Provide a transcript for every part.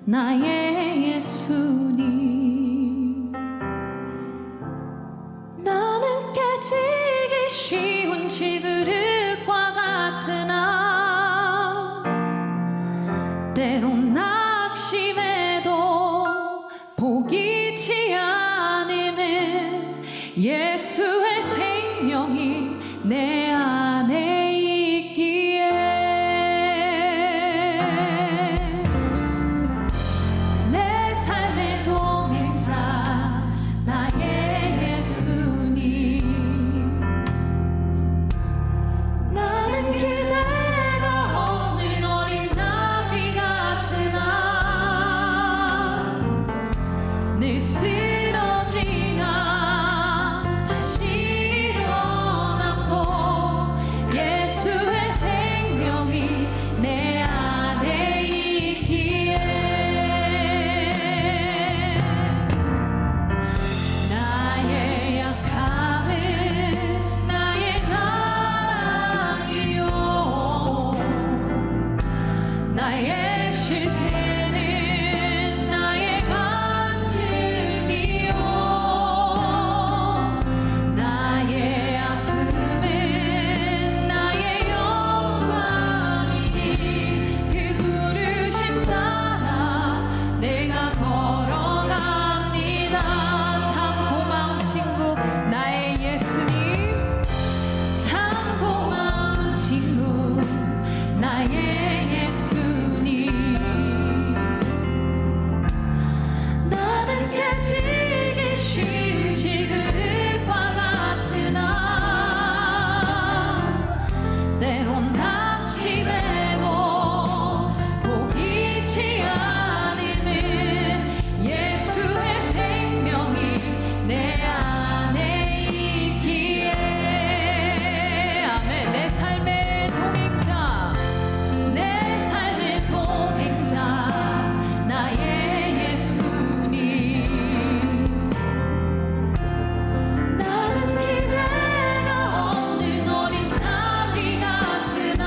나의 예수님. 나는 깨지기 쉬운 질그릇과 같으나 때론 낙심해도 포기치 않으면 예수의 생명이 내 안에 있기에 내 삶의 동행자 나의 예수님. 나는 그대가 없는 어린 나비 같으나 늘 쓰러지나 다시 일어나고 예수의 생명이 내 안에 있기에 나의 약함은 나의 자랑이요 나의 실패는 나의 간증이요 나의 아픔은 나의 영광이니 그 부르심 따라 내가 걸어갑니다. 참 고마운 친구 나의 예수님. 참 고마운 친구 나의 예수님. 나는 깨지기 쉬운 질그릇과 같으나 때론 낙심해도 포기치 않으면 예수의 생명이 내 안에 있기에 아멘. 내 삶의 동행자 내 삶의 동행자 나의 예수님. 나는 그대가 없는 어린 나비 같으나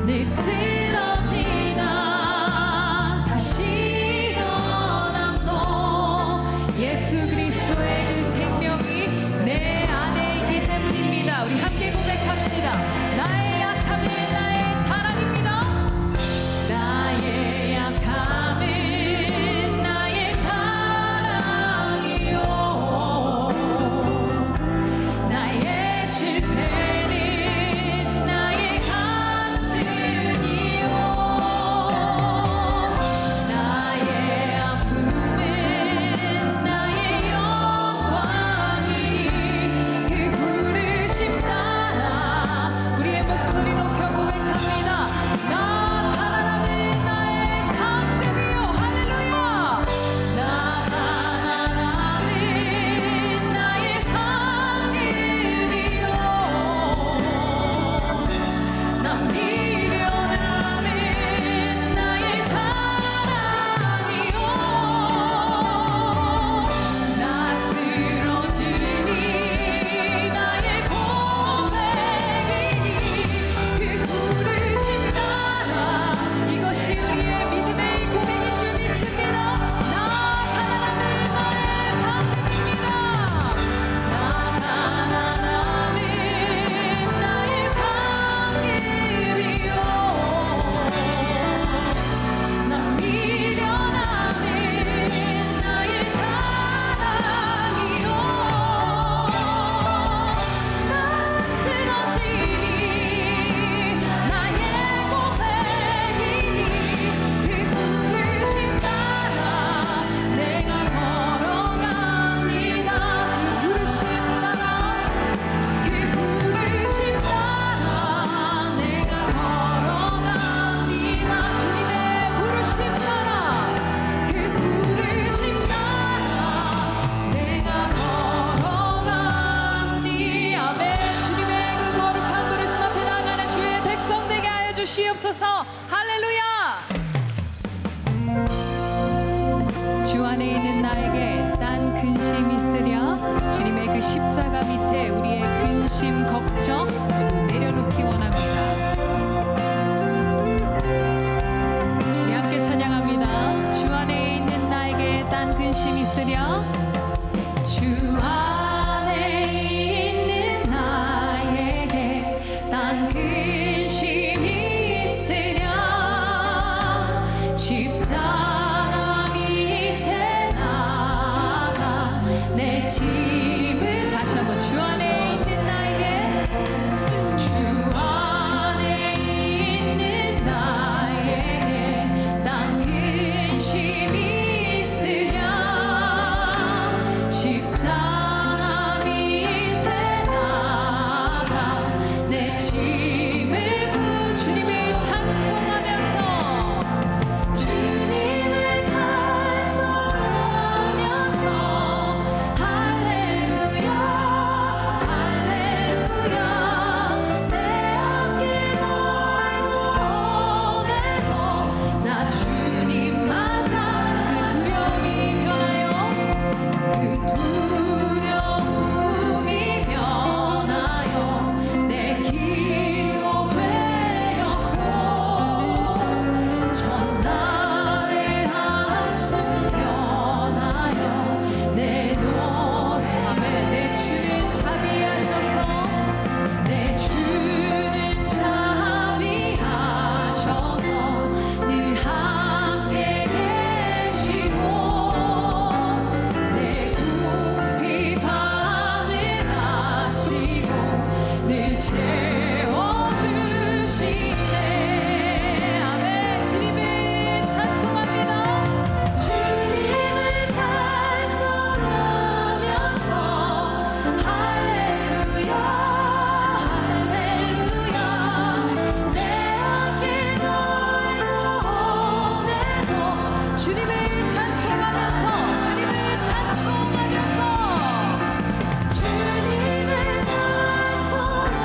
늘 쓰러지나 다시 일어남도 예수 그리스도의 그 생명이 내 안에 있기 때문입니다. 우리 함께 고백합시다. 나의 약함은 나의 자랑입니다. 나의 약함은 나의 자랑이요 나의 실패는 나의 간증이요 나의 아픔은 나의 영광이니 그 부르심 따라 우리의 목소리 높여 고백합니다. 나 가난함은 나의 상급이요 할렐루야. 나 가난함은 나의 상급이요 나 미련함은 나의 자랑이요 나 쓰러짐이 나의 고백이니 그 부르심 따라 이것이 우리의 믿음의 고백인 줄 믿습니다. 나 가난함은 나의 상급입니다. 나 가난함은 나의 상급이요 나 미련함은 나의 자랑이요 나 쓰러짐이 나의 고백이니 그 부르심 따라 내가 걸어갑니다. 그 부르심 따라 그 부르심 따라 내가 걸어갑니다. 주님의 부르심 따라 그 부르심 따라 내가 걸어갑니다. 아멘. 주님의 그 거룩한 부르심 앞에 나아가는 주의 백성 되게 하여 주시옵소서. 할렐루야. 주 안에 있는 나에게 딴 근심 있으랴. 주님의 그 십자가 밑에 우리의 근심 걱정 모두 내려놓기 원합니다. 있으랴 주 안에 있는 나에게 딴 근심이 있으랴 십자가 밑에 나가 내 짐을 다시 한번 주 안에 있는 나에게 주 안에 있는 나에게 딴 근심이 있으랴 십자가 밑에 나가 내 짐을 부 주님을 찬송하면서 주님을 찬송하면서 할렐루야 할렐루야 내 앞길 걸고 오늘도 나 주님만 따라 그 두려움이 변하여 그 두려움이 변하여 내 기도 되었고 전날의 한숨 변하여 내 노래 아멘 내 주는 자비하셔서 내 주는 자비하셔서 늘 함께 계시고 내 궁핍 밤을 아시고 늘 채워주시네 아멘 주님을 찬송합니다 주님을 찬송하면서 할렐루야 할렐루야 내 앞길 걸고 오늘도 주님을 찬송하면서 주님을 찬송하면서 주님을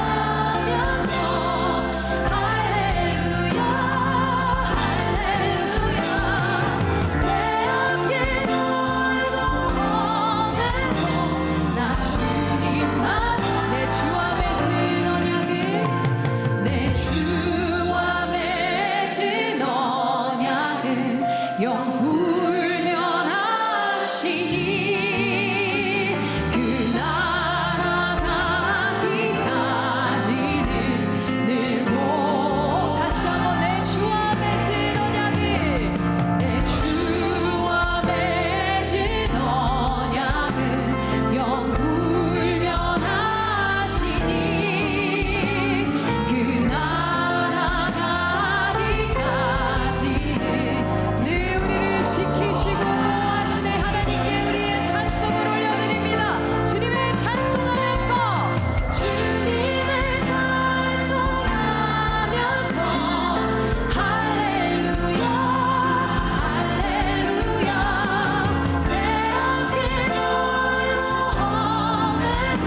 찬송하면서 할렐루야 할렐루야 내 앞길 걸고 오늘도 나 주님만 내 주와 맺은 언약을 내 주와 맺은 언약을 영훈련하시니 그 날아가기까지는 늘 다시 한번 내 주와 맺은 언약을 내 주와 맺은 언약을 영훈련하시니 그 날아가기까지는 늘 우리를 지키시고 보호하시네 하나님께 우리의 찬송을 올려드립니다 주님을 찬송하면서 주님을 찬송하면서 할렐루야 할렐루야 내 앞길 걸고 오늘도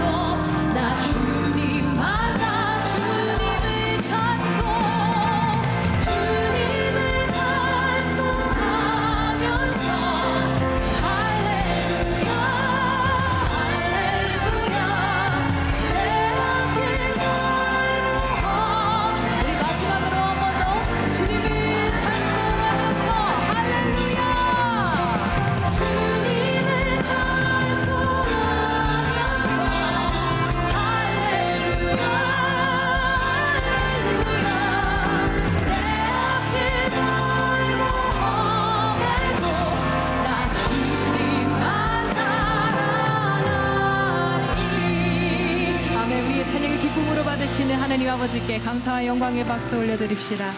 나 주님만 나 주님을 찬송 주님을 찬송하면서 할렐루야 할렐루야 내 앞길 걸고 우리 마지막으로 한 번 더 주님을 찬송하면서 할렐루야 주님을 찬송하면서 할렐루야 할렐루야 내 앞길 걸고 오늘도 나 주님만 따라가리 아멘 우리의 찬양을 기쁨으로 받으시는 하나님 아버지께 감사와 영광의 박수 올려드립시다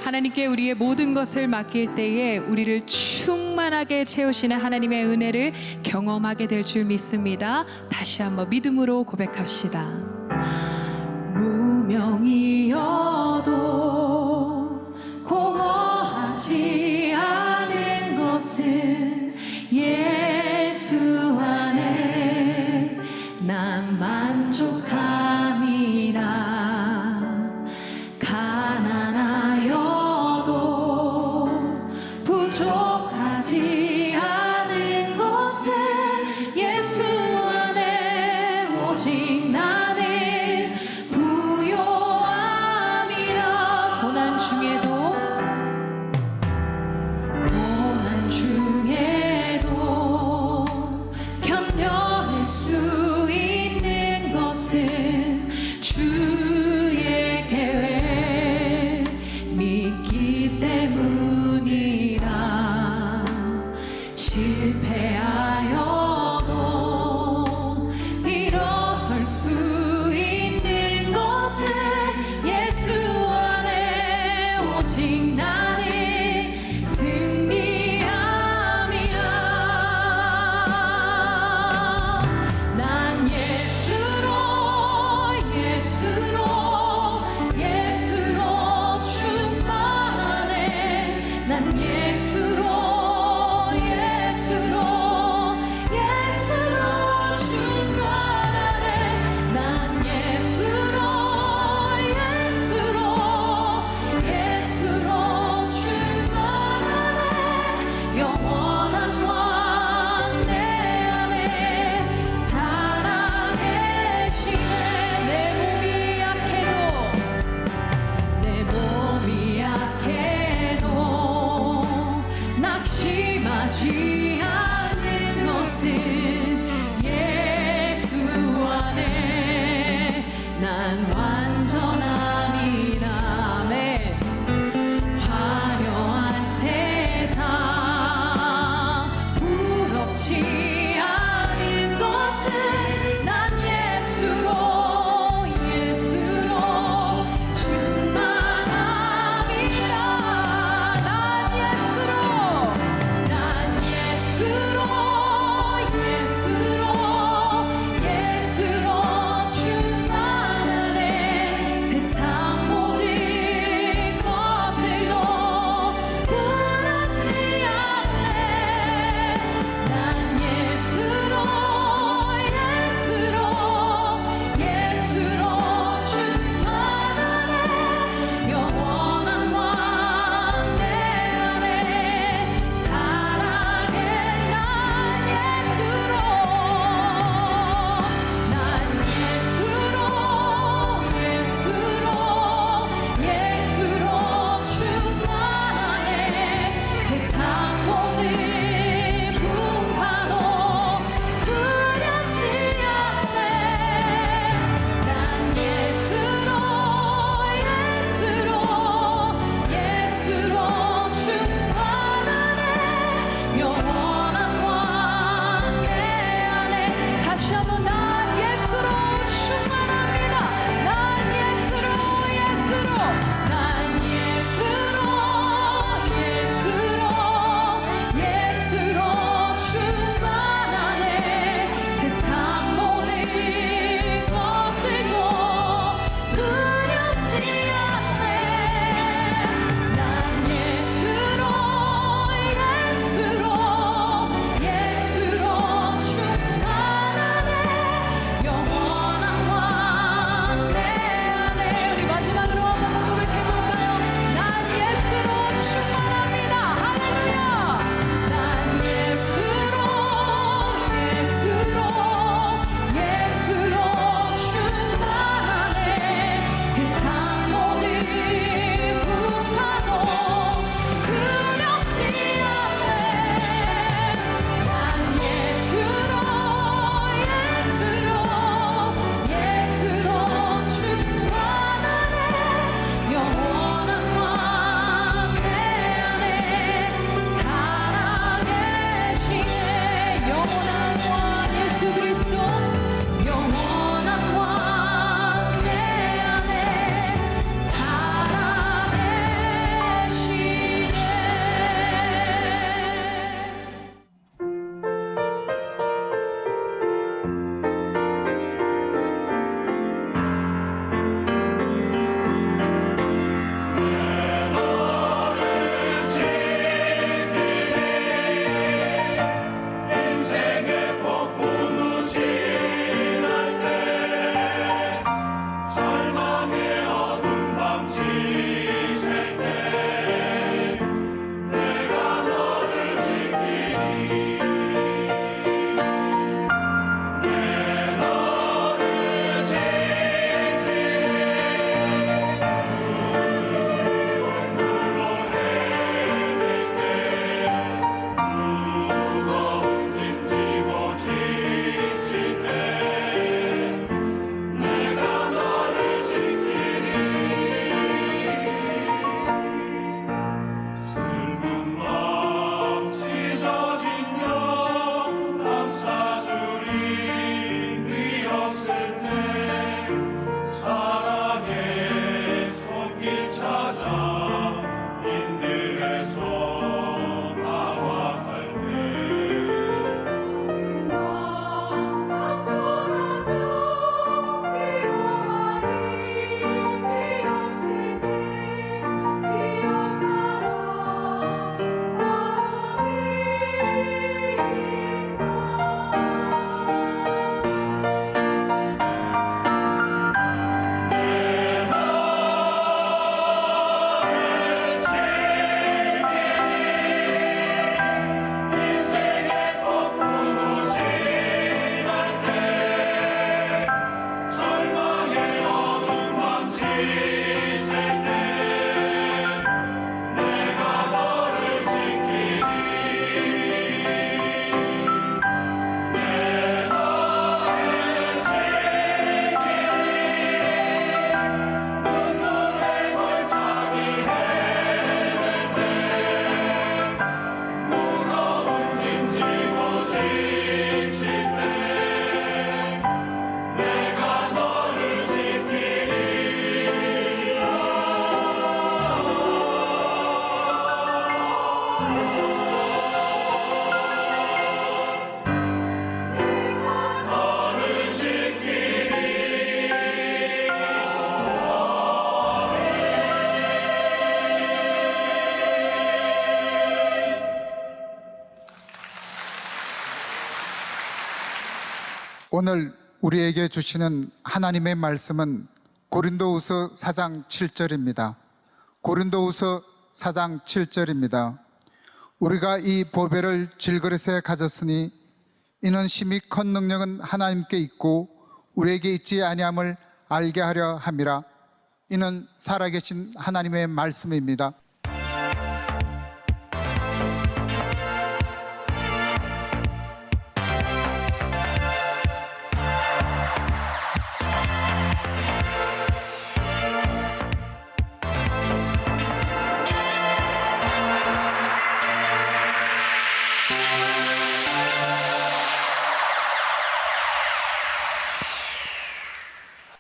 하나님께 우리의 모든 것을 맡길 때에 우리를 충만하게 채우시는 하나님의 은혜를 경험하게 될 줄 믿습니다 다시 한번 믿음으로 고백합시다 무명이어도 공허하지 않은 것은 예수 안에 난 만족함이라 가난하여도 부족하지 않은 것은 예수 안에 오직 나는 부요함이라 오늘 우리에게 주시는 하나님의 말씀은 고린도후서 4장 7절입니다. 고린도후서 4장 7절입니다. 우리가 이 보배를 질그릇에 가졌으니 이는 심히 큰 능력은 하나님께 있고 우리에게 있지 아니함을 알게 하려 함이라. 이는 살아계신 하나님의 말씀입니다.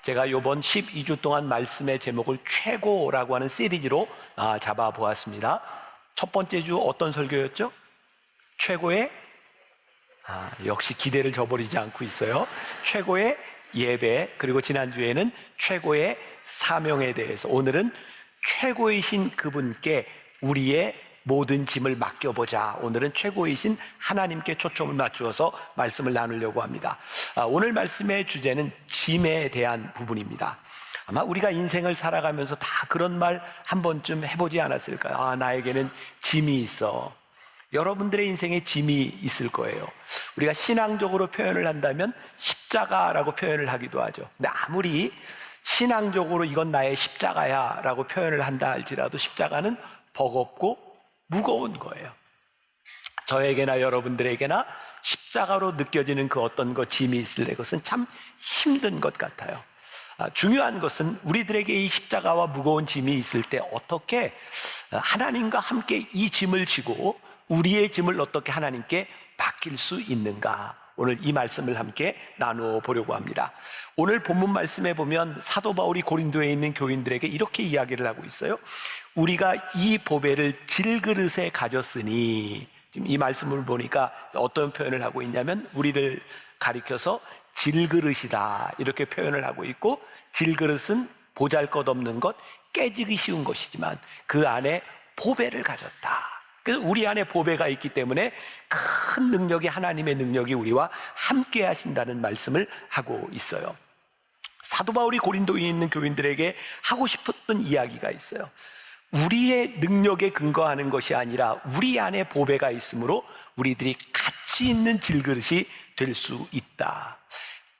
제가 이번 12주 동안 말씀의 제목을 최고라고 하는 시리즈로 잡아보았습니다. 첫 번째 주 어떤 설교였죠? 최고의 역시 기대를 저버리지 않고 있어요. 최고의 예배, 그리고 지난주에는 최고의 사명에 대해서, 오늘은 최고이신 그분께 우리의 모든 짐을 맡겨보자. 오늘은 최고이신 하나님께 초점을 맞추어서 말씀을 나누려고 합니다. 오늘 말씀의 주제는 짐에 대한 부분입니다. 아마 우리가 인생을 살아가면서 다 그런 말 한 번쯤 해보지 않았을까요? 나에게는 짐이 있어. 여러분들의 인생에 짐이 있을 거예요. 우리가 신앙적으로 표현을 한다면 십자가라고 표현을 하기도 하죠. 근데 아무리 신앙적으로 이건 나의 십자가야 라고 표현을 한다 할지라도 십자가는 버겁고 무거운 거예요. 저에게나 여러분들에게나 십자가로 느껴지는 그 어떤 짐이 있을 때 그것은 참 힘든 것 같아요. 중요한 것은 우리들에게 이 십자가와 무거운 짐이 있을 때 어떻게 하나님과 함께 이 짐을 지고 우리의 짐을 어떻게 하나님께 맡길 수 있는가, 오늘 이 말씀을 함께 나누어 보려고 합니다. 오늘 본문 말씀에 보면 사도 바울이 고린도에 있는 교인들에게 이렇게 이야기를 하고 있어요. 우리가 이 보배를 질그릇에 가졌으니, 지금 이 말씀을 보니까 어떤 표현을 하고 있냐면 우리를 가리켜서 질그릇이다 이렇게 표현을 하고 있고, 질그릇은 보잘것없는 것, 깨지기 쉬운 것이지만 그 안에 보배를 가졌다. 그래서 우리 안에 보배가 있기 때문에 큰 능력이, 하나님의 능력이 우리와 함께 하신다는 말씀을 하고 있어요. 사도 바울이 고린도에 있는 교인들에게 하고 싶었던 이야기가 있어요. 우리의 능력에 근거하는 것이 아니라 우리 안에 보배가 있으므로 우리들이 가치 있는 질그릇이 될 수 있다.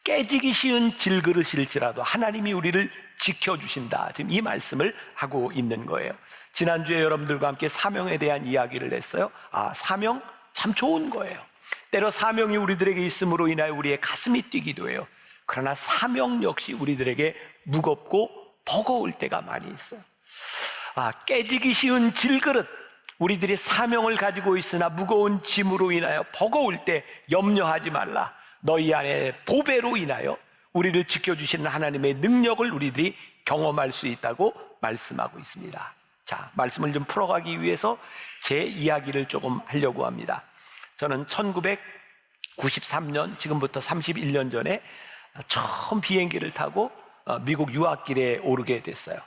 깨지기 쉬운 질그릇일지라도 하나님이 우리를 지켜주신다. 지금 이 말씀을 하고 있는 거예요. 지난주에 여러분들과 함께 사명에 대한 이야기를 했어요. 사명 참 좋은 거예요. 때로 사명이 우리들에게 있음으로 인하여 우리의 가슴이 뛰기도 해요. 그러나 사명 역시 우리들에게 무겁고 버거울 때가 많이 있어요. 깨지기 쉬운 질그릇, 우리들이 사명을 가지고 있으나 무거운 짐으로 인하여 버거울 때 염려하지 말라. 너희 안에 보배로 인하여 우리를 지켜주시는 하나님의 능력을 우리들이 경험할 수 있다고 말씀하고 있습니다. 자, 말씀을 좀 풀어가기 위해서 제 이야기를 조금 하려고 합니다. 저는 1993년, 지금부터 31년 전에 처음 비행기를 타고 미국 유학길에 오르게 됐어요.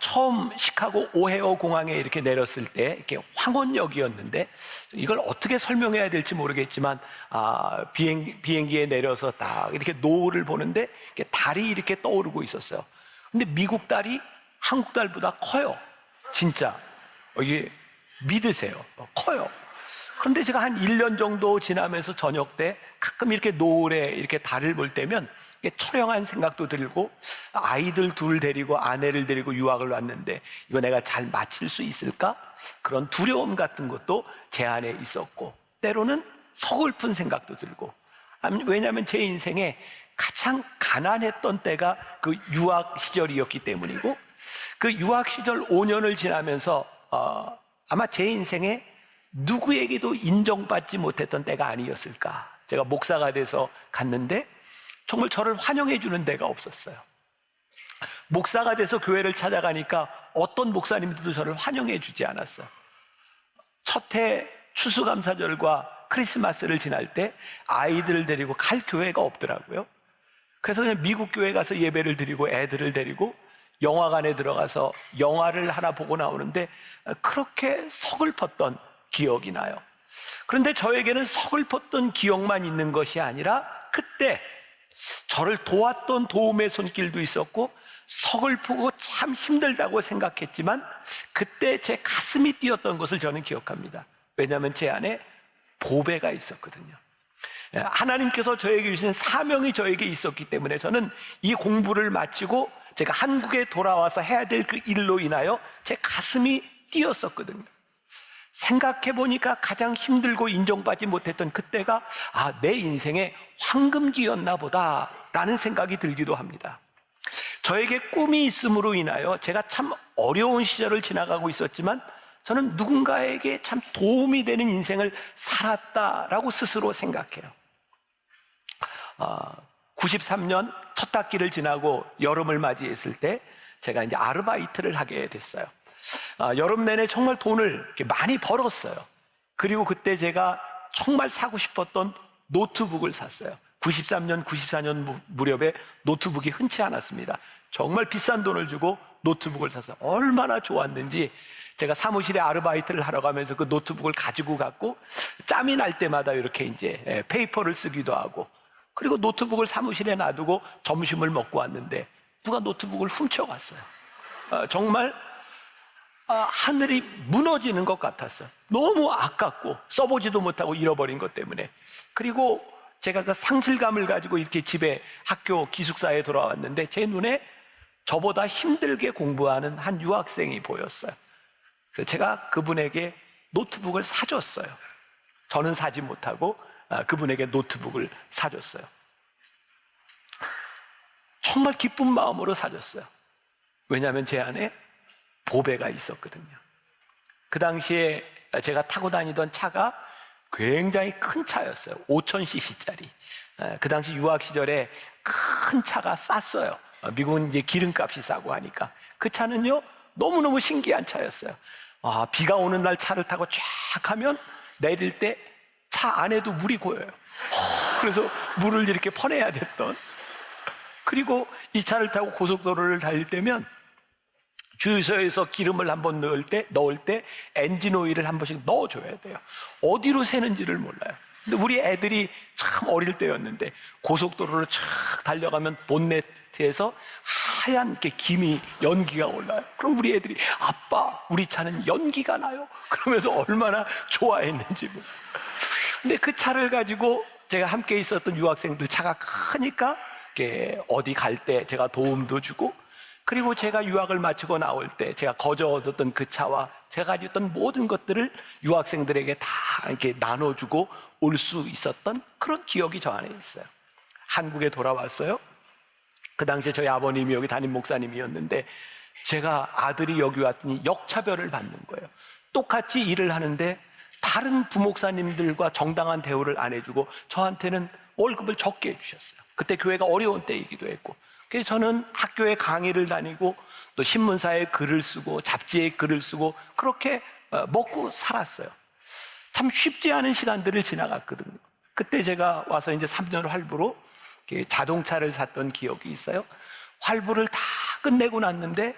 처음 시카고 오헤어 공항에 이렇게 내렸을 때 이렇게 황혼역이었는데, 이걸 어떻게 설명해야 될지 모르겠지만 비행기에 내려서 딱 이렇게 노을을 보는데 이렇게 달이 이렇게 떠오르고 있었어요. 근데 미국 달이 한국 달보다 커요. 진짜 이게 믿으세요. 커요. 그런데 제가 한 1년 정도 지나면서 저녁 때 가끔 이렇게 노을에 이렇게 달을 볼 때면 처량한 생각도 들고, 아이들 둘 데리고 아내를 데리고 유학을 왔는데 이거 내가 잘 마칠 수 있을까? 그런 두려움 같은 것도 제 안에 있었고, 때로는 서글픈 생각도 들고, 왜냐하면 제 인생에 가장 가난했던 때가 그 유학 시절이었기 때문이고, 그 유학 시절 5년을 지나면서 아마 제 인생에 누구에게도 인정받지 못했던 때가 아니었을까. 제가 목사가 돼서 갔는데 정말 저를 환영해 주는 데가 없었어요. 목사가 돼서 교회를 찾아가니까 어떤 목사님들도 저를 환영해 주지 않았어요. 첫 해 추수감사절과 크리스마스를 지날 때 아이들을 데리고 갈 교회가 없더라고요. 그래서 그냥 미국 교회 가서 예배를 드리고 애들을 데리고 영화관에 들어가서 영화를 하나 보고 나오는데 그렇게 서글펐던 기억이 나요. 그런데 저에게는 서글펐던 기억만 있는 것이 아니라 그때 저를 도왔던 도움의 손길도 있었고 서글프고 참 힘들다고 생각했지만 그때 제 가슴이 뛰었던 것을 저는 기억합니다. 왜냐하면 제 안에 보배가 있었거든요. 하나님께서 저에게 주신 사명이 저에게 있었기 때문에 저는 이 공부를 마치고 제가 한국에 돌아와서 해야 될 그 일로 인하여 제 가슴이 뛰었었거든요. 생각해 보니까 가장 힘들고 인정받지 못했던 그때가 내 인생의 황금기였나 보다라는 생각이 들기도 합니다. 저에게 꿈이 있음으로 인하여 제가 참 어려운 시절을 지나가고 있었지만 저는 누군가에게 참 도움이 되는 인생을 살았다라고 스스로 생각해요. 93년 첫 학기를 지나고 여름을 맞이했을 때 제가 이제 아르바이트를 하게 됐어요. 여름 내내 정말 돈을 이렇게 많이 벌었어요. 그리고 그때 제가 정말 사고 싶었던 노트북을 샀어요. 93년, 94년 무렵에 노트북이 흔치 않았습니다. 정말 비싼 돈을 주고 노트북을 샀어요. 얼마나 좋았는지 제가 사무실에 아르바이트를 하러 가면서 그 노트북을 가지고 갔고 짬이 날 때마다 이렇게 이제 페이퍼를 쓰기도 하고 그리고 노트북을 사무실에 놔두고 점심을 먹고 왔는데 누가 노트북을 훔쳐갔어요. 정말 하늘이 무너지는 것 같았어요. 너무 아깝고 써보지도 못하고 잃어버린 것 때문에. 그리고 제가 그 상실감을 가지고 이렇게 집에 학교 기숙사에 돌아왔는데 제 눈에 저보다 힘들게 공부하는 한 유학생이 보였어요. 그래서 제가 그분에게 노트북을 사줬어요. 저는 사지 못하고 그분에게 노트북을 사줬어요. 정말 기쁜 마음으로 사줬어요. 왜냐하면 제 안에 보배가 있었거든요. 그 당시에 제가 타고 다니던 차가 굉장히 큰 차였어요. 5000cc짜리. 그 당시 유학 시절에 큰 차가 쌌어요. 미국은 이제 기름값이 싸고 하니까. 그 차는요, 너무너무 신기한 차였어요. 비가 오는 날 차를 타고 쫙 하면 내릴 때 차 안에도 물이 고여요. 그래서 물을 이렇게 퍼내야 됐던. 그리고 이 차를 타고 고속도로를 달릴 때면 주유소에서 기름을 한번 넣을 때 엔진 오일을 한 번씩 넣어줘야 돼요. 어디로 새는지를 몰라요. 근데 우리 애들이 참 어릴 때였는데 고속도로를 쫙 달려가면 본네트에서 하얀 게 김이 연기가 올라요. 그럼 우리 애들이 아빠 우리 차는 연기가 나요. 그러면서 얼마나 좋아했는지 몰라요. 근데 그 차를 가지고 제가 함께 있었던 유학생들 차가 크니까 어디 갈 때 제가 도움도 주고 그리고 제가 유학을 마치고 나올 때 제가 거저얻었던 그 차와 제가 가지고 있던 모든 것들을 유학생들에게 다 이렇게 나눠주고 올 수 있었던 그런 기억이 저 안에 있어요. 한국에 돌아왔어요. 그 당시에 저희 아버님이 여기 담임 목사님이었는데 제가 아들이 여기 왔더니 역차별을 받는 거예요. 똑같이 일을 하는데 다른 부목사님들과 정당한 대우를 안 해주고 저한테는 월급을 적게 해주셨어요. 그때 교회가 어려운 때이기도 했고 그래서 저는 학교에 강의를 다니고 또 신문사에 글을 쓰고 잡지에 글을 쓰고 그렇게 먹고 살았어요. 참 쉽지 않은 시간들을 지나갔거든요. 그때 제가 와서 이제 3년 활부로 자동차를 샀던 기억이 있어요. 활부를 다 끝내고 났는데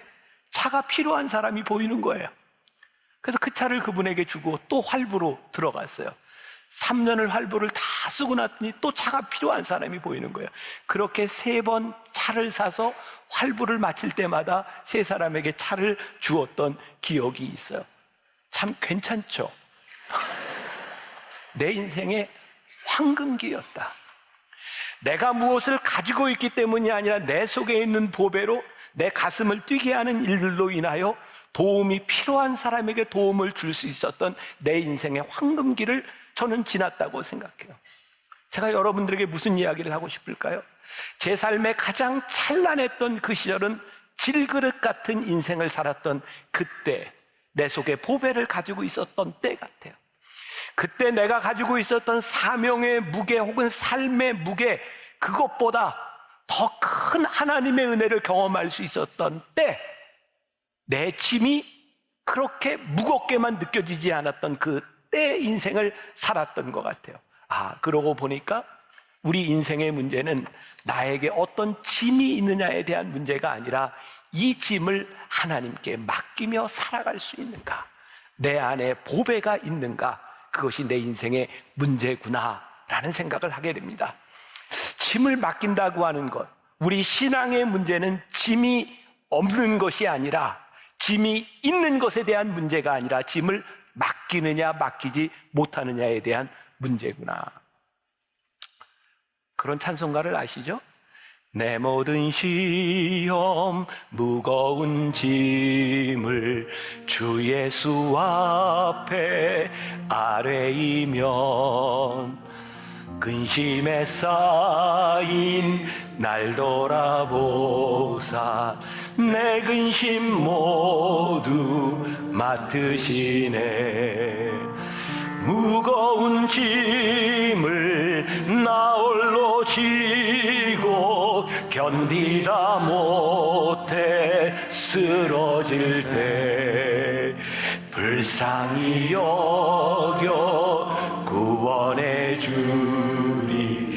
차가 필요한 사람이 보이는 거예요. 그래서 그 차를 그분에게 주고 또 활부로 들어갔어요. 3년을 활부를 다 쓰고 났더니 또 차가 필요한 사람이 보이는 거예요. 그렇게 3번 차를 사서 활부를 마칠 때마다 3사람에게 차를 주었던 기억이 있어요. 참 괜찮죠? 내 인생의 황금기였다. 내가 무엇을 가지고 있기 때문이 아니라 내 속에 있는 보배로 내 가슴을 뛰게 하는 일들로 인하여 도움이 필요한 사람에게 도움을 줄 수 있었던 내 인생의 황금기를 저는 지났다고 생각해요. 제가 여러분들에게 무슨 이야기를 하고 싶을까요? 제 삶에 가장 찬란했던 그 시절은 질그릇 같은 인생을 살았던 그때 내 속에 보배를 가지고 있었던 때 같아요. 그때 내가 가지고 있었던 사명의 무게 혹은 삶의 무게 그것보다 더 큰 하나님의 은혜를 경험할 수 있었던 때 내 짐이 그렇게 무겁게만 느껴지지 않았던 그때 인생을 살았던 것 같아요. 그러고 보니까 우리 인생의 문제는 나에게 어떤 짐이 있느냐에 대한 문제가 아니라 이 짐을 하나님께 맡기며 살아갈 수 있는가, 내 안에 보배가 있는가, 그것이 내 인생의 문제구나 라는 생각을 하게 됩니다. 짐을 맡긴다고 하는 것, 우리 신앙의 문제는 짐이 없는 것이 아니라, 짐이 있는 것에 대한 문제가 아니라 짐을 맡기느냐 맡기지 못하느냐에 대한 문제구나. 그런 찬송가를 아시죠? 내 모든 시험 무거운 짐을 주 예수 앞에 아뢰이면 근심에 쌓인 날 돌아보사 내 근심 모두 맡으시네. 무거운 짐을 나 홀로 지고 견디다 못해 쓰러질 때 불쌍히 여겨 구원해 주리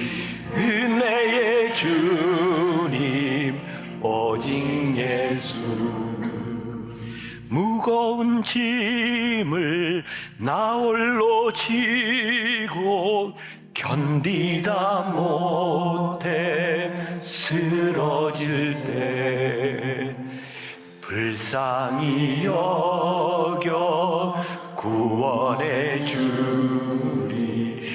은혜의 주님 오직 예수. 무거운 짐을 나 홀로 지고 견디다 못해 쓰러질 때 불쌍히 여겨 구원해 주리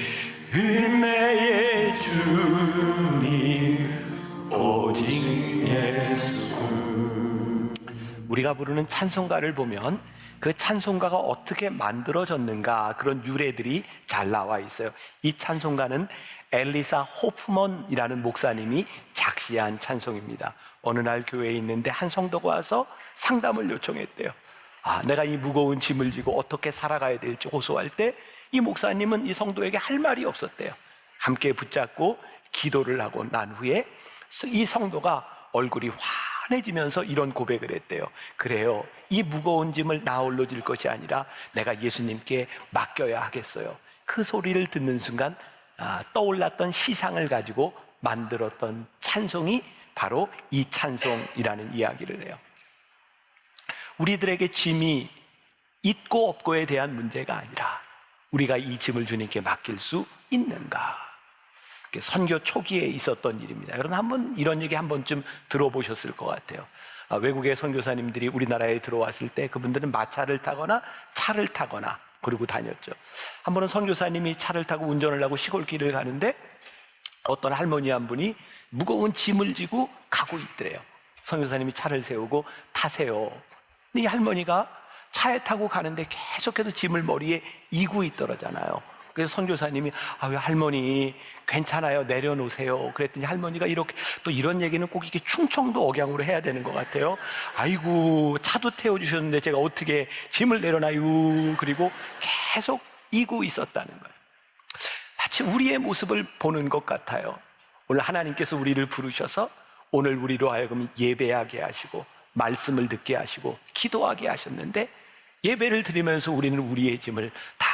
은혜의 주님 오직 예수. 우리가 부르는 찬송가를 보면 그 찬송가가 어떻게 만들어졌는가, 그런 유래들이 잘 나와 있어요. 이 찬송가는 엘리사 호프먼이라는 목사님이 작시한 찬송입니다. 어느 날 교회에 있는데 한 성도가 와서 상담을 요청했대요. 내가 이 무거운 짐을 지고 어떻게 살아가야 될지 호소할 때 이 목사님은 이 성도에게 할 말이 없었대요. 함께 붙잡고 기도를 하고 난 후에 이 성도가 얼굴이 환해지면서 이런 고백을 했대요. 그래요, 이 무거운 짐을 나 홀로 질 것이 아니라 내가 예수님께 맡겨야 하겠어요. 그 소리를 듣는 순간 떠올랐던 시상을 가지고 만들었던 찬송이 바로 이 찬송이라는 이야기를 해요. 우리들에게 짐이 있고 없고에 대한 문제가 아니라 우리가 이 짐을 주님께 맡길 수 있는가, 선교 초기에 있었던 일입니다. 여러분 한번 이런 얘기 한 번쯤 들어보셨을 것 같아요. 외국의 선교사님들이 우리나라에 들어왔을 때 그분들은 마차를 타거나 차를 타거나 그러고 다녔죠. 한 번은 선교사님이 차를 타고 운전을 하고 시골길을 가는데 어떤 할머니 한 분이 무거운 짐을 지고 가고 있더래요. 선교사님이 차를 세우고 타세요. 근데 이 할머니가 차에 타고 가는데 계속해서 짐을 머리에 이고 있더라잖아요. 그래서 선교사님이 왜 할머니 괜찮아요, 내려놓으세요. 그랬더니 할머니가 이렇게, 또 이런 얘기는 꼭 이렇게 충청도 억양으로 해야 되는 것 같아요. 아이고 차도 태워주셨는데 제가 어떻게 짐을 내려놔요. 그리고 계속 이고 있었다는 거예요. 마치 우리의 모습을 보는 것 같아요. 오늘 하나님께서 우리를 부르셔서 오늘 우리로 하여금 예배하게 하시고 말씀을 듣게 하시고 기도하게 하셨는데, 예배를 드리면서 우리는 우리의 짐을 다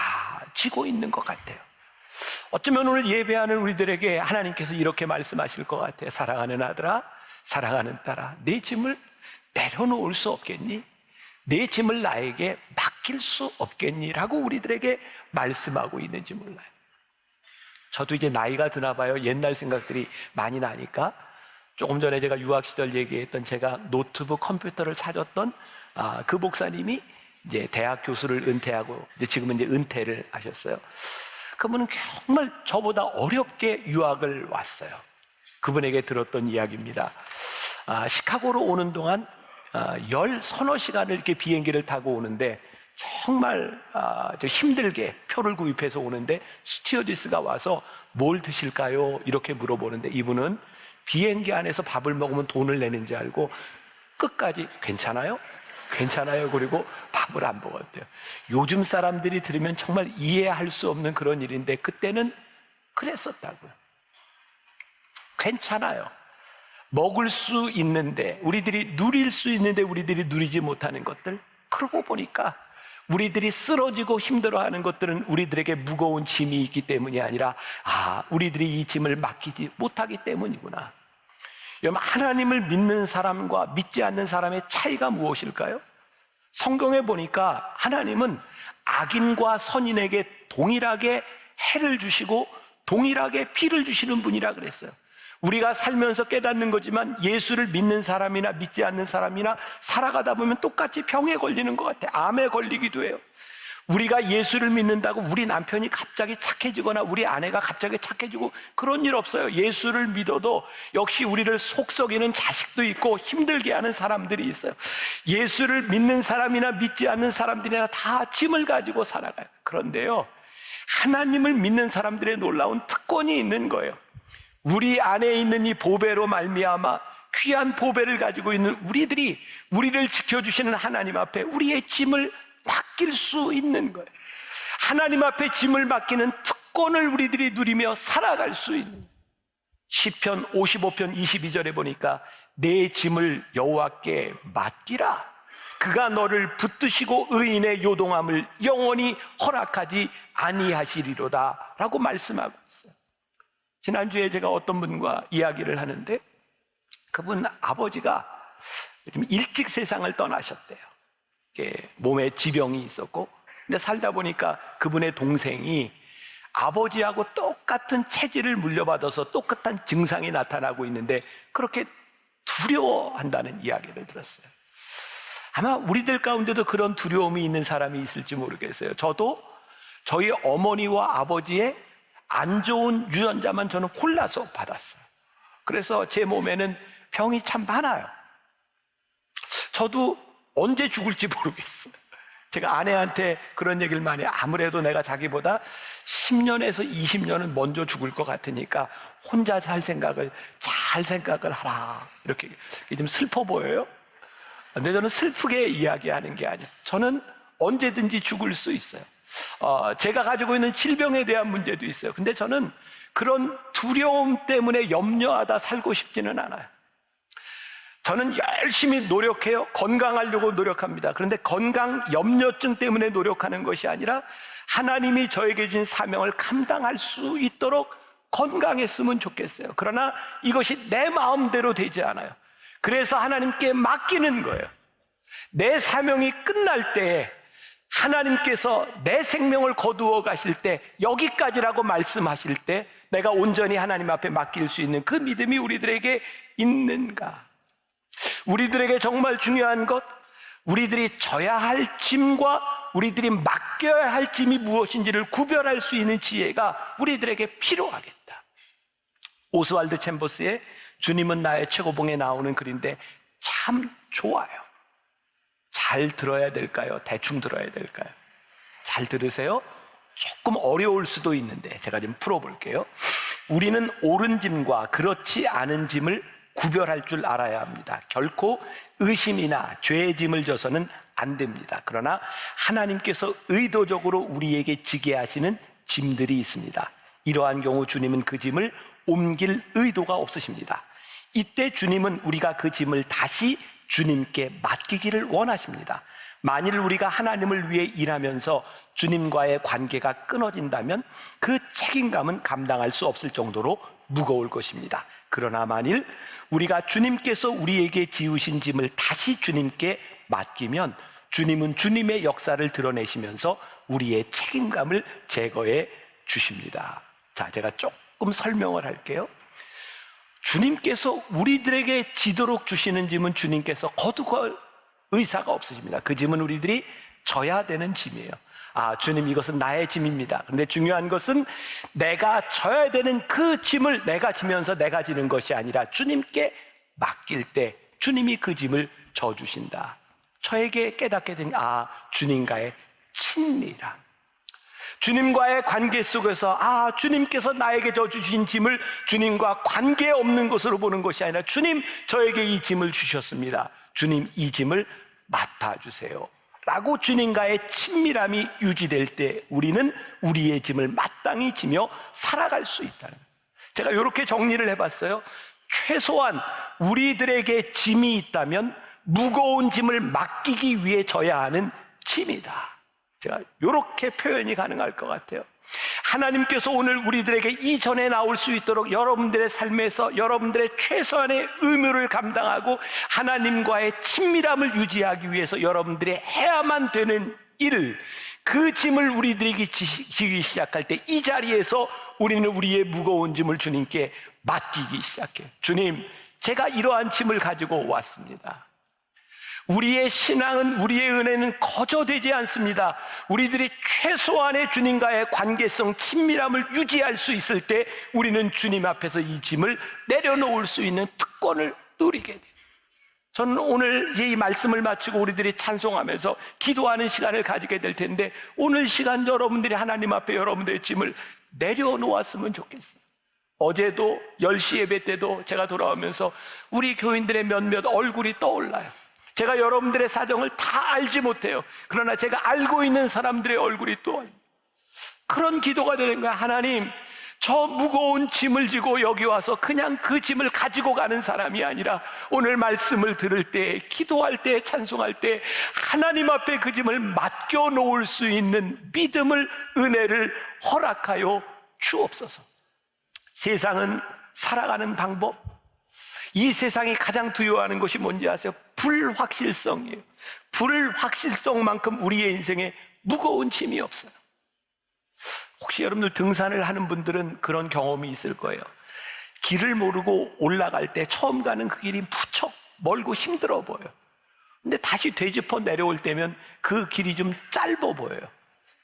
지고 있는 것 같아요. 어쩌면 오늘 예배하는 우리들에게 하나님께서 이렇게 말씀하실 것 같아요. 사랑하는 아들아, 사랑하는 딸아, 내 짐을 내려놓을 수 없겠니? 내 짐을 나에게 맡길 수 없겠니? 라고 우리들에게 말씀하고 있는지 몰라요. 저도 이제 나이가 드나 봐요. 옛날 생각들이 많이 나니까. 조금 전에 제가 유학 시절 얘기했던, 제가 노트북 컴퓨터를 사줬던 그 목사님이 이제 대학 교수를 은퇴하고 지금은 이제 은퇴를 하셨어요. 그분은 정말 저보다 어렵게 유학을 왔어요. 그분에게 들었던 이야기입니다. 시카고로 오는 동안 10서너 시간을 이렇게 비행기를 타고 오는데 정말 힘들게 표를 구입해서 오는데 스튜어디스가 와서 뭘 드실까요? 이렇게 물어보는데 이분은 비행기 안에서 밥을 먹으면 돈을 내는지 알고 끝까지 괜찮아요? 괜찮아요. 그리고 밥을 안 먹었대요. 요즘 사람들이 들으면 정말 이해할 수 없는 그런 일인데 그때는 그랬었다고요. 괜찮아요. 먹을 수 있는데, 우리들이 누릴 수 있는데 우리들이 누리지 못하는 것들, 그러고 보니까 우리들이 쓰러지고 힘들어하는 것들은 우리들에게 무거운 짐이 있기 때문이 아니라 우리들이 이 짐을 맡기지 못하기 때문이구나. 여러분, 하나님을 믿는 사람과 믿지 않는 사람의 차이가 무엇일까요? 성경에 보니까 하나님은 악인과 선인에게 동일하게 해를 주시고 동일하게 피를 주시는 분이라 그랬어요. 우리가 살면서 깨닫는 거지만 예수를 믿는 사람이나 믿지 않는 사람이나 살아가다 보면 똑같이 병에 걸리는 것 같아. 암에 걸리기도 해요. 우리가 예수를 믿는다고 우리 남편이 갑자기 착해지거나 우리 아내가 갑자기 착해지고 그런 일 없어요. 예수를 믿어도 역시 우리를 속썩이는 자식도 있고 힘들게 하는 사람들이 있어요. 예수를 믿는 사람이나 믿지 않는 사람들이나 다 짐을 가지고 살아가요. 그런데요, 하나님을 믿는 사람들의 놀라운 특권이 있는 거예요. 우리 안에 있는 이 보배로 말미암아 귀한 보배를 가지고 있는 우리들이 우리를 지켜주시는 하나님 앞에 우리의 짐을 맡길 수 있는 거예요. 하나님 앞에 짐을 맡기는 특권을 우리들이 누리며 살아갈 수 있는. 시편 55편 22절에 보니까 내 짐을 여호와께 맡기라. 그가 너를 붙드시고 의인의 요동함을 영원히 허락하지 아니하시리로다 라고 말씀하고 있어요. 지난주에 제가 어떤 분과 이야기를 하는데 그분 아버지가 좀 일찍 세상을 떠나셨대요. 몸에 지병이 있었고, 근데 살다 보니까 그분의 동생이 아버지하고 똑같은 체질을 물려받아서 똑같은 증상이 나타나고 있는데 그렇게 두려워한다는 이야기를 들었어요. 아마 우리들 가운데도 그런 두려움이 있는 사람이 있을지 모르겠어요. 저도 저희 어머니와 아버지의 안 좋은 유전자만 저는 골라서 받았어요. 그래서 제 몸에는 병이 참 많아요. 저도 언제 죽을지 모르겠어요. 제가 아내한테 그런 얘기를 많이 해요. 아무래도 내가 자기보다 10년에서 20년은 먼저 죽을 것 같으니까 혼자 살 생각을 잘 생각을 하라. 이렇게 좀 슬퍼 보여요. 근데 저는 슬프게 이야기하는 게 아니에요. 저는 언제든지 죽을 수 있어요. 제가 가지고 있는 질병에 대한 문제도 있어요. 근데 저는 그런 두려움 때문에 염려하다 살고 싶지는 않아요. 저는 열심히 노력해요. 건강하려고 노력합니다. 그런데 건강 염려증 때문에 노력하는 것이 아니라 하나님이 저에게 주신 사명을 감당할 수 있도록 건강했으면 좋겠어요. 그러나 이것이 내 마음대로 되지 않아요. 그래서 하나님께 맡기는 거예요. 내 사명이 끝날 때에 하나님께서 내 생명을 거두어 가실 때, 여기까지라고 말씀하실 때 내가 온전히 하나님 앞에 맡길 수 있는 그 믿음이 우리들에게 있는가? 우리들에게 정말 중요한 것, 우리들이 져야 할 짐과 우리들이 맡겨야 할 짐이 무엇인지를 구별할 수 있는 지혜가 우리들에게 필요하겠다. 오스왈드 챔버스의 주님은 나의 최고봉에 나오는 글인데 참 좋아요. 잘 들어야 될까요? 대충 들어야 될까요? 잘 들으세요. 조금 어려울 수도 있는데 제가 좀 풀어볼게요. 우리는 옳은 짐과 그렇지 않은 짐을 구별할 줄 알아야 합니다. 결코 의심이나 죄의 짐을 져서는 안 됩니다. 그러나 하나님께서 의도적으로 우리에게 지게 하시는 짐들이 있습니다. 이러한 경우 주님은 그 짐을 옮길 의도가 없으십니다. 이때 주님은 우리가 그 짐을 다시 주님께 맡기기를 원하십니다. 만일 우리가 하나님을 위해 일하면서 주님과의 관계가 끊어진다면 그 책임감은 감당할 수 없을 정도로 무거울 것입니다. 그러나 만일 우리가 주님께서 우리에게 지으신 짐을 다시 주님께 맡기면 주님은 주님의 역사를 드러내시면서 우리의 책임감을 제거해 주십니다. 자, 제가 조금 설명을 할게요. 주님께서 우리들에게 지도록 주시는 짐은 주님께서 거두고 의사가 없으십니다. 그 짐은 우리들이 져야 되는 짐이에요. 주님, 이것은 나의 짐입니다. 그런데 중요한 것은 내가 져야 되는 그 짐을 내가 지면서 내가 지는 것이 아니라 주님께 맡길 때 주님이 그 짐을 져주신다. 저에게 깨닫게 된 주님과의 친밀함, 주님과의 관계 속에서 주님께서 나에게 져주신 짐을 주님과 관계없는 것으로 보는 것이 아니라 주님, 저에게 이 짐을 주셨습니다. 주님, 이 짐을 맡아주세요 라고 주님과의 친밀함이 유지될 때 우리는 우리의 짐을 마땅히 지며 살아갈 수 있다는 거예요. 제가 이렇게 정리를 해봤어요. 최소한 우리들에게 짐이 있다면 무거운 짐을 맡기기 위해 져야 하는 짐이다. 제가 이렇게 표현이 가능할 것 같아요. 하나님께서 오늘 우리들에게 이전에 나올 수 있도록 여러분들의 삶에서 여러분들의 최소한의 의무를 감당하고 하나님과의 친밀함을 유지하기 위해서 여러분들이 해야만 되는 일을, 그 짐을 우리들에게 지기 시작할 때 이 자리에서 우리는 우리의 무거운 짐을 주님께 맡기기 시작해요. 주님, 제가 이러한 짐을 가지고 왔습니다. 우리의 신앙은, 우리의 은혜는 거저되지 않습니다. 우리들이 최소한의 주님과의 관계성, 친밀함을 유지할 수 있을 때 우리는 주님 앞에서 이 짐을 내려놓을 수 있는 특권을 누리게 돼요. 저는 오늘 이제 이 말씀을 마치고 우리들이 찬송하면서 기도하는 시간을 가지게 될 텐데, 오늘 시간 여러분들이 하나님 앞에 여러분들의 짐을 내려놓았으면 좋겠어요. 어제도 10시 예배 때도 제가 돌아오면서 우리 교인들의 몇몇 얼굴이 떠올라요. 제가 여러분들의 사정을 다 알지 못해요. 그러나 제가 알고 있는 사람들의 얼굴이 또 그런 기도가 되는 거야. 하나님, 저 무거운 짐을 지고 여기 와서 그냥 그 짐을 가지고 가는 사람이 아니라 오늘 말씀을 들을 때, 기도할 때, 찬송할 때 하나님 앞에 그 짐을 맡겨 놓을 수 있는 믿음을, 은혜를 허락하여 주옵소서. 세상은 살아가는 방법, 이 세상이 가장 두려워하는 것이 뭔지 아세요? 불확실성이에요. 불확실성만큼 우리의 인생에 무거운 짐이 없어요. 혹시 여러분들 등산을 하는 분들은 그런 경험이 있을 거예요. 길을 모르고 올라갈 때 처음 가는 그 길이 무척 멀고 힘들어 보여요. 근데 다시 되짚어 내려올 때면 그 길이 좀 짧아 보여요.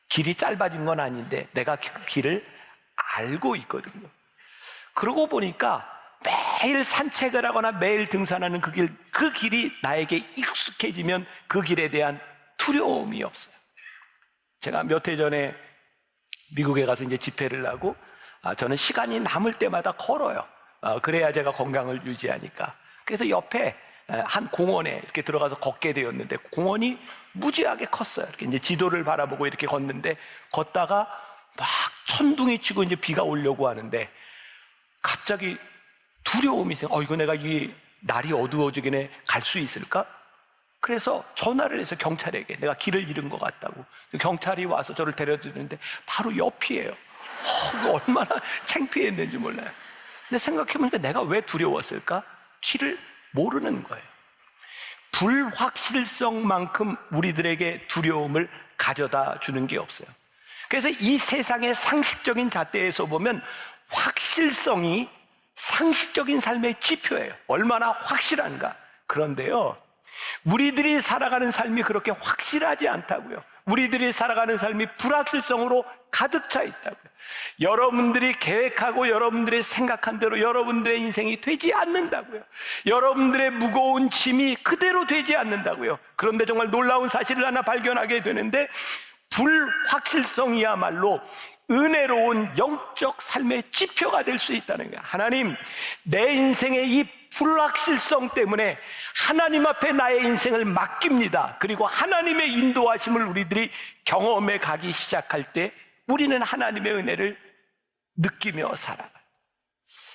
길이 짧아진 건 아닌데 내가 그 길을 알고 있거든요. 그러고 보니까 매일 산책을 하거나 매일 등산하는 그 길이 나에게 익숙해지면 그 길에 대한 두려움이 없어요. 제가 몇 해 전에 미국에 가서 이제 집회를 하고, 저는 시간이 남을 때마다 걸어요. 그래야 제가 건강을 유지하니까. 그래서 옆에 한 공원에 이렇게 들어가서 걷게 되었는데, 공원이 무지하게 컸어요. 이렇게 이제 지도를 바라보고 이렇게 걷는데, 걷다가 막 천둥이 치고 이제 비가 오려고 하는데, 갑자기 두려움이 생겨. 이거 내가 이 날이 어두워지기 전에 갈 수 있을까? 그래서 전화를 해서 경찰에게 내가 길을 잃은 것 같다고. 경찰이 와서 저를 데려주는데 바로 옆이에요. 얼마나 창피했는지 몰라요. 근데 생각해보니까 내가 왜 두려웠을까? 길을 모르는 거예요. 불확실성만큼 우리들에게 두려움을 가져다 주는 게 없어요. 그래서 이 세상의 상식적인 잣대에서 보면 확실성이 상식적인 삶의 지표예요. 얼마나 확실한가. 그런데요, 우리들이 살아가는 삶이 그렇게 확실하지 않다고요. 우리들이 살아가는 삶이 불확실성으로 가득 차 있다고요. 여러분들이 계획하고 여러분들이 생각한 대로 여러분들의 인생이 되지 않는다고요. 여러분들의 무거운 짐이 그대로 되지 않는다고요. 그런데 정말 놀라운 사실을 하나 발견하게 되는데, 불확실성이야말로 은혜로운 영적 삶의 지표가 될 수 있다는 거예요. 하나님, 내 인생의 이 불확실성 때문에 하나님 앞에 나의 인생을 맡깁니다. 그리고 하나님의 인도하심을 우리들이 경험해 가기 시작할 때 우리는 하나님의 은혜를 느끼며 살아가요.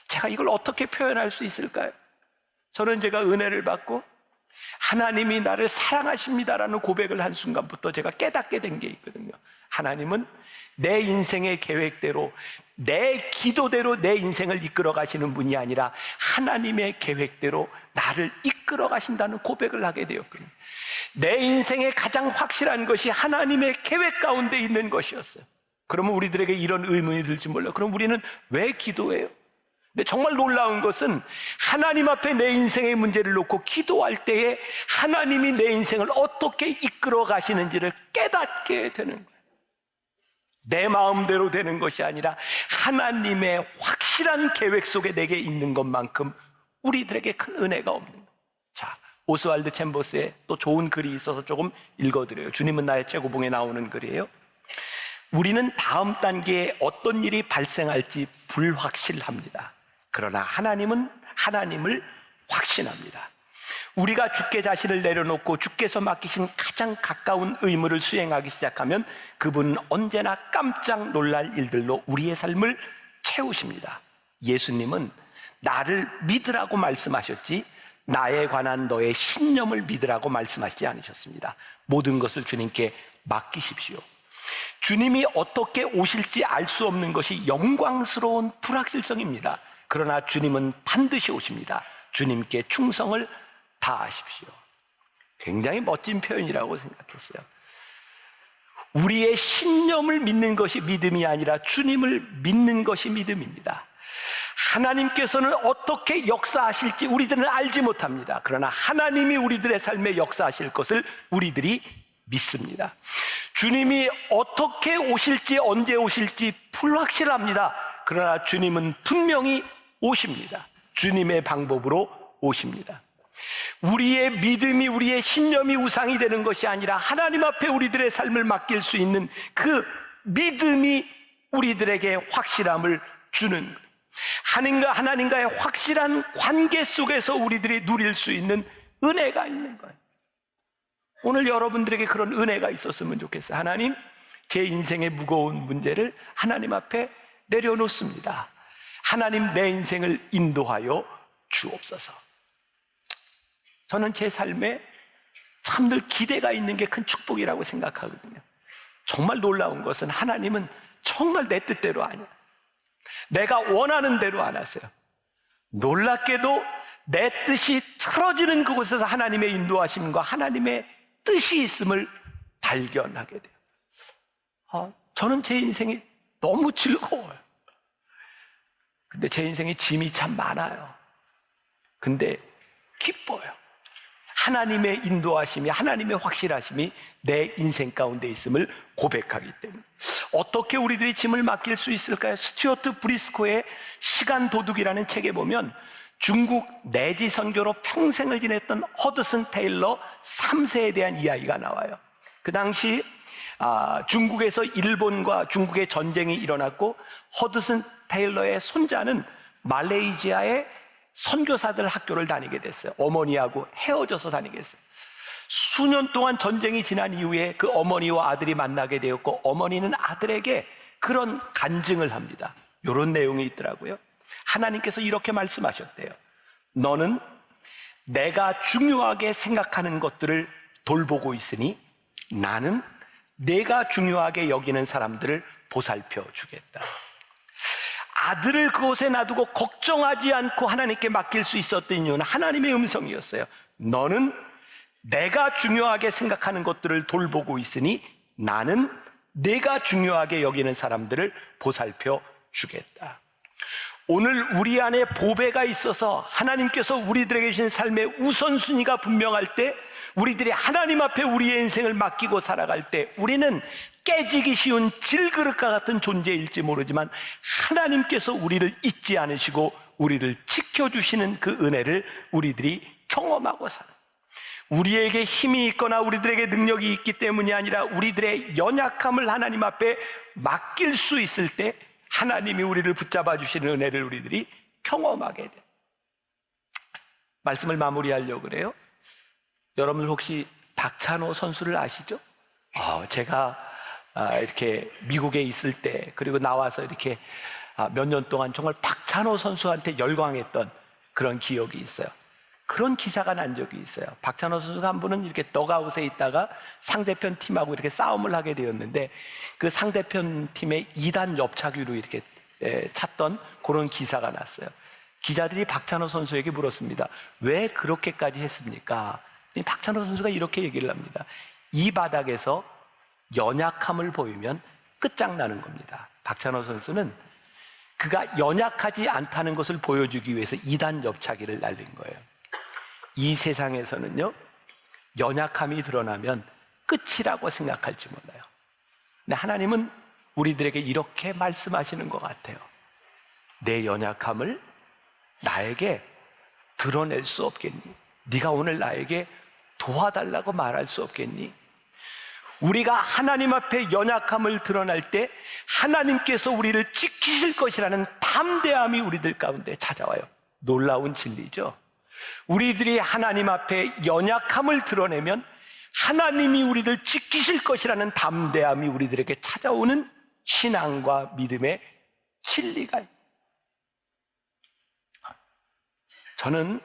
제가 이걸 어떻게 표현할 수 있을까요? 저는 제가 은혜를 받고 하나님이 나를 사랑하십니다라는 고백을 한 순간부터 제가 깨닫게 된 게 있거든요. 하나님은 내 인생의 계획대로, 내 기도대로 내 인생을 이끌어 가시는 분이 아니라 하나님의 계획대로 나를 이끌어 가신다는 고백을 하게 되었거든요. 내 인생의 가장 확실한 것이 하나님의 계획 가운데 있는 것이었어요. 그러면 우리들에게 이런 의문이 들지 몰라요. 그럼 우리는 왜 기도해요? 근데 정말 놀라운 것은 하나님 앞에 내 인생의 문제를 놓고 기도할 때에 하나님이 내 인생을 어떻게 이끌어 가시는지를 깨닫게 되는 거예요. 내 마음대로 되는 것이 아니라 하나님의 확실한 계획 속에 내게 있는 것만큼 우리들에게 큰 은혜가 없는 거예요. 자, 오스왈드 챔버스의 또 좋은 글이 있어서 조금 읽어드려요. 주님은 나의 최고봉에 나오는 글이에요. 우리는 다음 단계에 어떤 일이 발생할지 불확실합니다. 그러나 하나님은 하나님을 확신합니다. 우리가 주께 자신을 내려놓고 주께서 맡기신 가장 가까운 의무를 수행하기 시작하면 그분은 언제나 깜짝 놀랄 일들로 우리의 삶을 채우십니다. 예수님은 나를 믿으라고 말씀하셨지 나에 관한 너의 신념을 믿으라고 말씀하시지 않으셨습니다. 모든 것을 주님께 맡기십시오. 주님이 어떻게 오실지 알 수 없는 것이 영광스러운 불확실성입니다. 그러나 주님은 반드시 오십니다. 주님께 충성을 다하십시오. 굉장히 멋진 표현이라고 생각했어요. 우리의 신념을 믿는 것이 믿음이 아니라 주님을 믿는 것이 믿음입니다. 하나님께서는 어떻게 역사하실지 우리들은 알지 못합니다. 그러나 하나님이 우리들의 삶에 역사하실 것을 우리들이 믿습니다. 주님이 어떻게 오실지 언제 오실지 불확실합니다. 그러나 주님은 분명히 오십니다. 주님의 방법으로 오십니다. 우리의 믿음이, 우리의 신념이 우상이 되는 것이 아니라 하나님 앞에 우리들의 삶을 맡길 수 있는 그 믿음이 우리들에게 확실함을 주는 거예요. 하나님과의 확실한 관계 속에서 우리들이 누릴 수 있는 은혜가 있는 거예요. 오늘 여러분들에게 그런 은혜가 있었으면 좋겠어요. 하나님, 제 인생의 무거운 문제를 하나님 앞에 내려놓습니다. 하나님, 내 인생을 인도하여 주옵소서. 저는 제 삶에 참 늘 기대가 있는 게 큰 축복이라고 생각하거든요. 정말 놀라운 것은 하나님은 정말 내 뜻대로 아니에요. 내가 원하는 대로 안 하세요. 놀랍게도 내 뜻이 틀어지는 그곳에서 하나님의 인도하심과 하나님의 뜻이 있음을 발견하게 돼요. 저는 제 인생이 너무 즐거워요. 근데 제 인생에 짐이 참 많아요. 근데 기뻐요. 하나님의 인도하심이, 하나님의 확실하심이 내 인생 가운데 있음을 고백하기 때문에. 어떻게 우리들이 짐을 맡길 수 있을까요? 스튜어트 브리스코의 시간 도둑이라는 책에 보면 중국 내지 선교로 평생을 지냈던 허드슨 테일러 3세에 대한 이야기가 나와요. 그 당시 중국에서 일본과 중국의 전쟁이 일어났고 허드슨 테일러의 손자는 말레이시아의 선교사들 학교를 다니게 됐어요. 어머니하고 헤어져서 다니게 됐어요. 수년 동안 전쟁이 지난 이후에 그 어머니와 아들이 만나게 되었고 어머니는 아들에게 그런 간증을 합니다. 이런 내용이 있더라고요. 하나님께서 이렇게 말씀하셨대요. 너는 내가 중요하게 생각하는 것들을 돌보고 있으니 나는 내가 중요하게 여기는 사람들을 보살펴 주겠다. 아들을 그곳에 놔두고 걱정하지 않고 하나님께 맡길 수 있었던 이유는 하나님의 음성이었어요. 너는 내가 중요하게 생각하는 것들을 돌보고 있으니 나는 내가 중요하게 여기는 사람들을 보살펴 주겠다. 오늘 우리 안에 보배가 있어서 하나님께서 우리들에게 주신 삶의 우선순위가 분명할 때, 우리들이 하나님 앞에 우리의 인생을 맡기고 살아갈 때 우리는 깨지기 쉬운 질그릇과 같은 존재일지 모르지만 하나님께서 우리를 잊지 않으시고 우리를 지켜주시는 그 은혜를 우리들이 경험하고 살아요. 우리에게 힘이 있거나 우리들에게 능력이 있기 때문이 아니라 우리들의 연약함을 하나님 앞에 맡길 수 있을 때 하나님이 우리를 붙잡아 주시는 은혜를 우리들이 경험하게 돼요. 말씀을 마무리하려고 그래요. 여러분 혹시 박찬호 선수를 아시죠? 제가 이렇게 미국에 있을 때 그리고 나와서 이렇게 몇 년 동안 정말 박찬호 선수한테 열광했던 그런 기억이 있어요. 그런 기사가 난 적이 있어요. 박찬호 선수가 한 번은 이렇게 덕아웃에 있다가 상대편 팀하고 이렇게 싸움을 하게 되었는데 그 상대편 팀의 2단 옆차기로 이렇게 찼던 그런 기사가 났어요. 기자들이 박찬호 선수에게 물었습니다. 왜 그렇게까지 했습니까? 박찬호 선수가 이렇게 얘기를 합니다. 이 바닥에서 연약함을 보이면 끝장나는 겁니다. 박찬호 선수는 그가 연약하지 않다는 것을 보여주기 위해서 2단 옆차기를 날린 거예요. 이 세상에서는요, 연약함이 드러나면 끝이라고 생각할지 몰라요. 근데 하나님은 우리들에게 이렇게 말씀하시는 것 같아요. 내 연약함을 나에게 드러낼 수 없겠니? 네가 오늘 나에게 도와달라고 말할 수 없겠니? 우리가 하나님 앞에 연약함을 드러날 때 하나님께서 우리를 지키실 것이라는 담대함이 우리들 가운데 찾아와요. 놀라운 진리죠. 우리들이 하나님 앞에 연약함을 드러내면 하나님이 우리를 지키실 것이라는 담대함이 우리들에게 찾아오는 신앙과 믿음의 진리가 있어요. 저는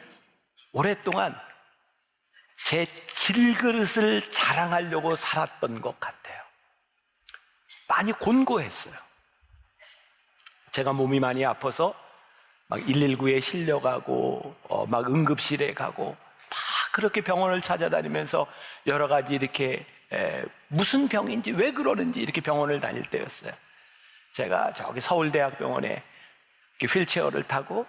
오랫동안 제 질그릇을 자랑하려고 살았던 것 같아요. 많이 곤고했어요. 제가 몸이 많이 아파서 막 119에 실려가고 막 응급실에 가고 막 그렇게 병원을 찾아다니면서 여러 가지 이렇게 무슨 병인지 왜 그러는지 이렇게 병원을 다닐 때였어요. 제가 저기 서울대학병원에 휠체어를 타고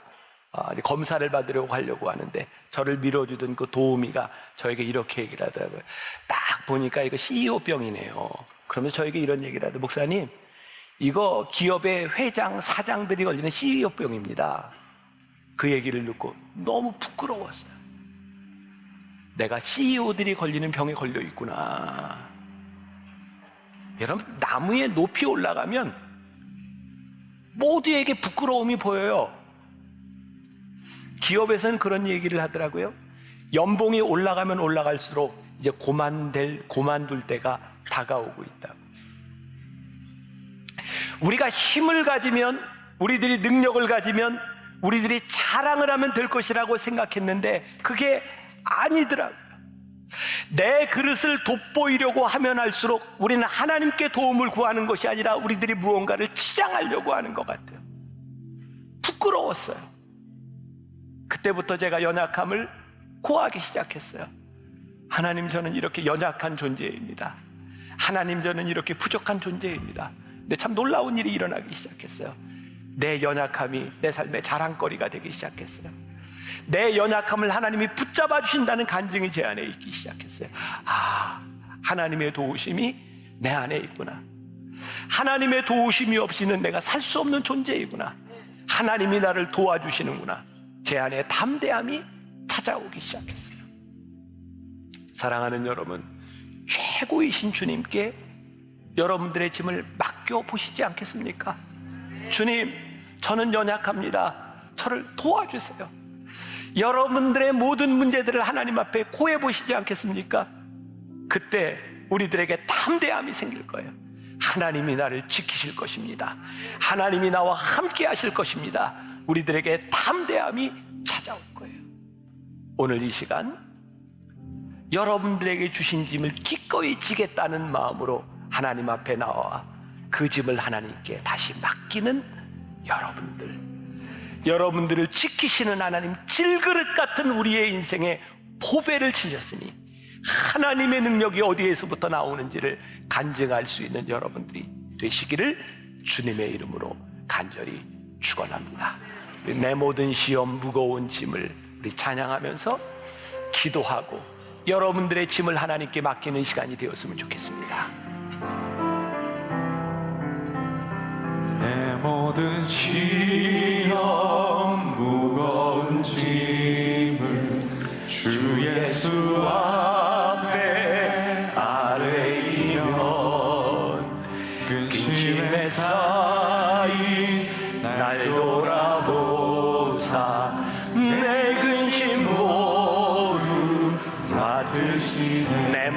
검사를 받으려고 가려고 하는데 저를 밀어주던 그 도우미가 저에게 이렇게 얘기를 하더라고요. 딱 보니까 이거 CEO병이네요. 그러면서 저에게 이런 얘기를 하더라고요. 목사님, 이거 기업의 회장, 사장들이 걸리는 CEO병입니다. 그 얘기를 듣고 너무 부끄러웠어요. 내가 CEO들이 걸리는 병에 걸려 있구나. 여러분, 나무에 높이 올라가면 모두에게 부끄러움이 보여요. 기업에서는 그런 얘기를 하더라고요. 연봉이 올라가면 올라갈수록 이제 고만둘 때가 다가오고 있다고. 우리가 힘을 가지면, 우리들이 능력을 가지면, 우리들이 자랑을 하면 될 것이라고 생각했는데 그게 아니더라고요. 내 그릇을 돋보이려고 하면 할수록 우리는 하나님께 도움을 구하는 것이 아니라 우리들이 무언가를 치장하려고 하는 것 같아요. 부끄러웠어요. 그때부터 제가 연약함을 고하기 시작했어요. 하나님, 저는 이렇게 연약한 존재입니다. 하나님, 저는 이렇게 부족한 존재입니다. 근데 참 놀라운 일이 일어나기 시작했어요. 내 연약함이 내 삶의 자랑거리가 되기 시작했어요. 내 연약함을 하나님이 붙잡아 주신다는 간증이 제 안에 있기 시작했어요. 하나님의 도우심이 내 안에 있구나. 하나님의 도우심이 없이는 내가 살 수 없는 존재이구나. 하나님이 나를 도와주시는구나. 제 안에 담대함이 찾아오기 시작했어요. 사랑하는 여러분, 최고이신 주님께 여러분들의 짐을 맡겨보시지 않겠습니까? 주님, 저는 연약합니다. 저를 도와주세요. 여러분들의 모든 문제들을 하나님 앞에 고해 보시지 않겠습니까? 그때 우리들에게 담대함이 생길 거예요. 하나님이 나를 지키실 것입니다. 하나님이 나와 함께 하실 것입니다. 우리들에게 담대함이 찾아올 거예요. 오늘 이 시간 여러분들에게 주신 짐을 기꺼이 지겠다는 마음으로 하나님 앞에 나와 그 짐을 하나님께 다시 맡기는 여러분들을 지키시는 하나님, 질그릇 같은 우리의 인생에 보배를 치셨으니 하나님의 능력이 어디에서부터 나오는지를 간증할 수 있는 여러분들이 되시기를 주님의 이름으로 간절히 축원합니다. 내 모든 시험 무거운 짐을 우리 찬양하면서 기도하고 여러분들의 짐을 하나님께 맡기는 시간이 되었으면 좋겠습니다. 내 모든 시험 무거운 짐을 주 예수 앞에 아뢰이면 근심에 쌓인 날 돌아보사 내 근심 모두 맡으시네. 내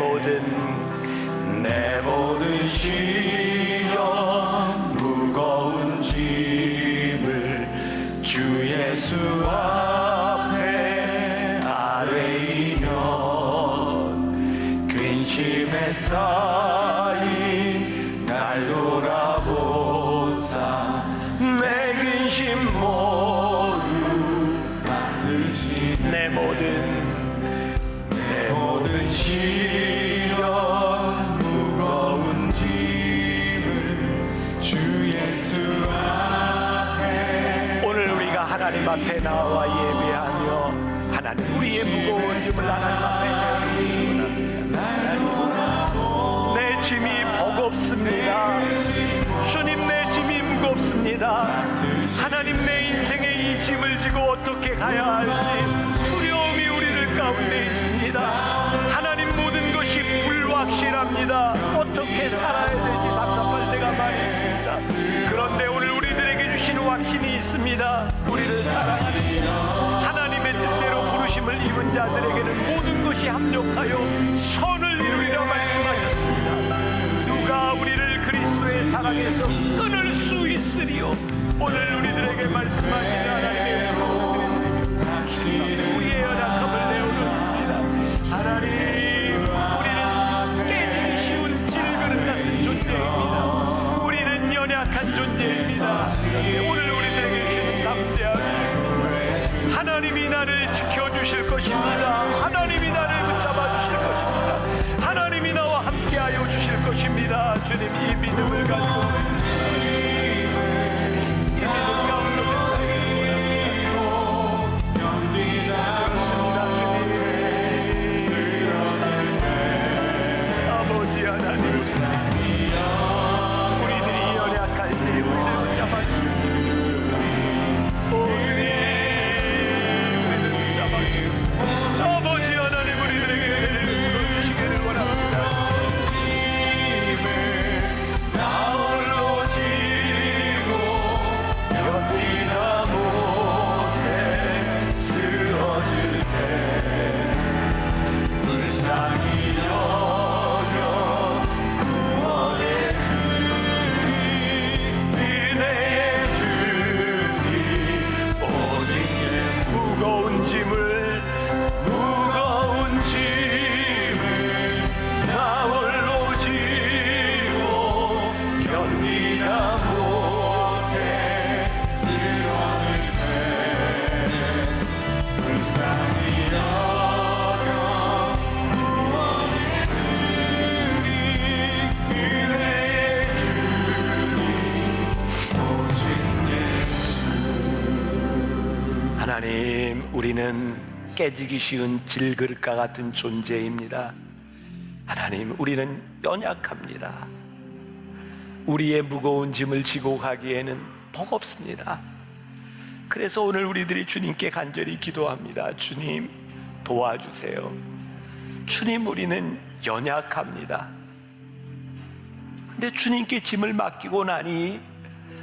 모든 시험 무거운 짐을 주 예수 앞에 아뢰이면 근심에 쌓인 날 돌아보사 내 근심 모두 맡으시네. 내 모든 시험 무거운 짐을 주 예수 앞에. 오늘 우리가 하나님 앞에 나와 예배하며 하나님 우리의 무거운 짐을 하나님 앞에 내어놓습니다. 내 짐이 버겁습니다. 주님, 내 짐이 무겁습니다. 하나님, 내 인생의 이 짐을 지고 어떻게 가야 할지 두려움이 우리들 가운데 있습니다. 하나님, 모든 것이 불확실합니다. 어떻게 살아야 될지 답답할 때가 많이 있습니다. 그런데 오늘 우리들에게 주신 확신이 있습니다. 우리를 사랑하는 하나님의 뜻대로 부르심을 입은 자들에게는 모든 것이 합력하여 선을 이루리라 말씀하셨습니다. 누가 우리를 그리스도의 사랑에서 끊을 수 있으리요. 오늘 우리들에게 말씀하시는 하나님의 우리의 연약함을 내어놓습니다. 하나님, 우리는 깨지기 쉬운 질그릇 같은 존재입니다. 우리는 연약한 존재입니다. 오늘 우리들에게 주시는 담대함이 있습니다. 하나님이 나를 지켜주실 것입니다. 하나님이 나를 붙잡아 주실 것입니다. 하나님이 나와 함께 주님 이 믿음을 가지고 이 믿음 가운데 그렇습니다 주님. 아버지 하나님, 우리들이 연약할 때 우리를 붙잡아 주시옵소서. 오 주님, 우리를 붙잡아 주시옵소서. 아버지 하나님, 우리들에게 부르시기를 원합니다. 나 홀로 지고 견디다 못해 쓰러질 때 불쌍히 여겨 구원의 주님, 은혜의 주님, 오직 예수. 무거운 짐을 나 홀로 지고 견디다 못해 쓰러질 때 불쌍히 여겨 구원의 주님, 은혜의 주님, 오직 하나님, 우리는 깨지기 쉬운 질그릇과 같은 존재입니다. 하나님, 우리는 연약합니다. 우리의 무거운 짐을 지고 가기에는 버겁습니다. 그래서 오늘 우리들이 주님께 간절히 기도합니다. 주님, 도와주세요. 주님, 우리는 연약합니다. 근데 주님께 짐을 맡기고 나니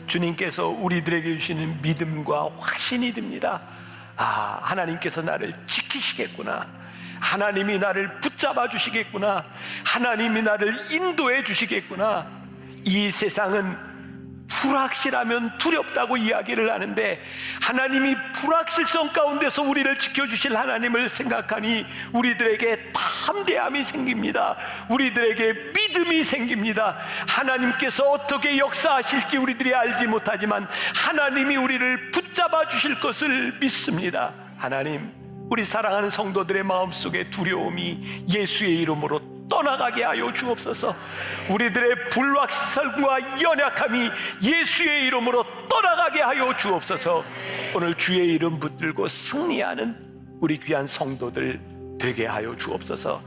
주님께서 우리들에게 주시는 믿음과 확신이 듭니다. 아, 하나님께서 나를 지키시겠구나. 하나님이 나를 붙잡아 주시겠구나. 하나님이 나를 인도해 주시겠구나. 이 세상은 불확실하면 두렵다고 이야기를 하는데 하나님이 불확실성 가운데서 우리를 지켜주실 하나님을 생각하니 우리들에게 담대함이 생깁니다. 우리들에게 믿음이 생깁니다. 하나님께서 어떻게 역사하실지 우리들이 알지 못하지만 하나님이 우리를 붙잡아 주실 것을 믿습니다. 하나님, 우리 사랑하는 성도들의 마음속에 두려움이 예수의 이름으로 떠나가게 하여 주옵소서. 우리들의 불확실성과 연약함이 예수의 이름으로 떠나가게 하여 주옵소서. 오늘 주의 이름 붙들고 승리하는 우리 귀한 성도들 되게 하여 주옵소서.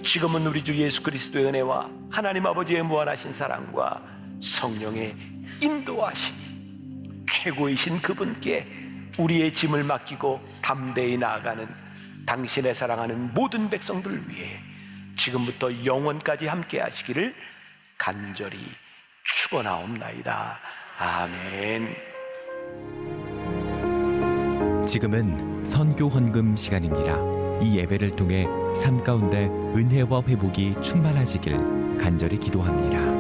지금은 우리 주 예수 그리스도의 은혜와 하나님 아버지의 무한하신 사랑과 성령의 인도하심이 최고이신 그분께 우리의 짐을 맡기고 담대히 나아가는 당신의 사랑하는 모든 백성들 위해 지금부터 영원까지 함께 하시기를 간절히 축원하옵나이다. 아멘. 지금은 선교 헌금 시간입니다. 이 예배를 통해 삶 가운데 은혜와 회복이 충만하시길 간절히 기도합니다.